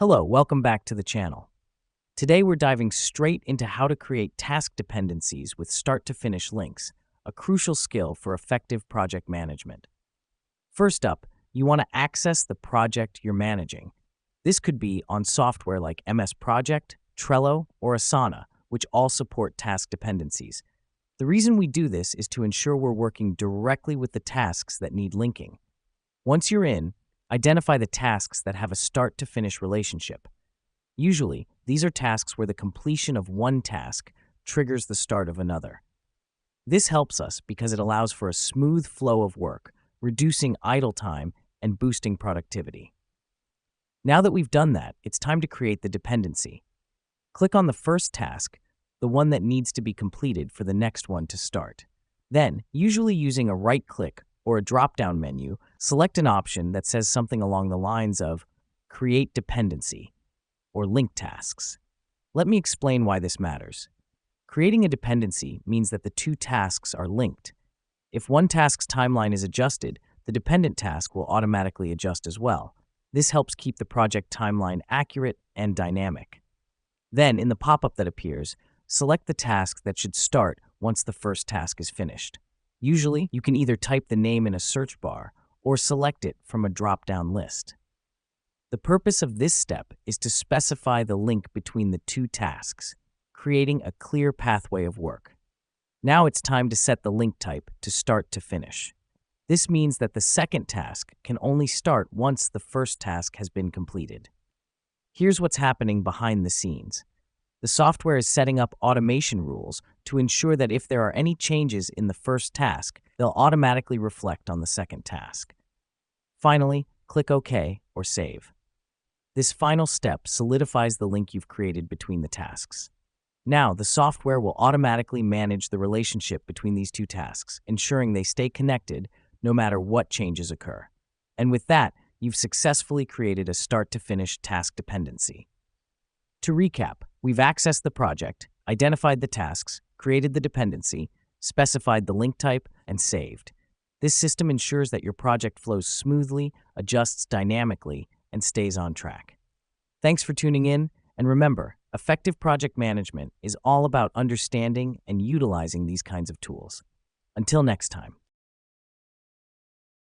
Hello, welcome back to the channel. Today we're diving straight into how to create task dependencies with start-to-finish links, a crucial skill for effective project management. First up, you want to access the project you're managing. This could be on software like MS Project, Trello, or Asana, which all support task dependencies. The reason we do this is to ensure we're working directly with the tasks that need linking. Once you're in, identify the tasks that have a start-to-finish relationship. Usually, these are tasks where the completion of one task triggers the start of another. This helps us because it allows for a smooth flow of work, reducing idle time and boosting productivity. Now that we've done that, it's time to create the dependency. Click on the first task, the one that needs to be completed for the next one to start. Then, usually using a right-click or a drop-down menu, select an option that says something along the lines of Create Dependency or Link Tasks. Let me explain why this matters. Creating a dependency means that the two tasks are linked. If one task's timeline is adjusted, the dependent task will automatically adjust as well. This helps keep the project timeline accurate and dynamic. Then, in the pop-up that appears, select the task that should start once the first task is finished. Usually, you can either type the name in a search bar or select it from a drop-down list. The purpose of this step is to specify the link between the two tasks, creating a clear pathway of work. Now it's time to set the link type to start to finish. This means that the second task can only start once the first task has been completed. Here's what's happening behind the scenes. The software is setting up automation rules to ensure that if there are any changes in the first task, they'll automatically reflect on the second task. Finally, click OK or Save. This final step solidifies the link you've created between the tasks. Now, the software will automatically manage the relationship between these two tasks, ensuring they stay connected no matter what changes occur. And with that, you've successfully created a start-to-finish task dependency. To recap, we've accessed the project, identified the tasks, created the dependency, specified the link type, and saved. This system ensures that your project flows smoothly, adjusts dynamically, and stays on track. Thanks for tuning in, and remember, effective project management is all about understanding and utilizing these kinds of tools. Until next time.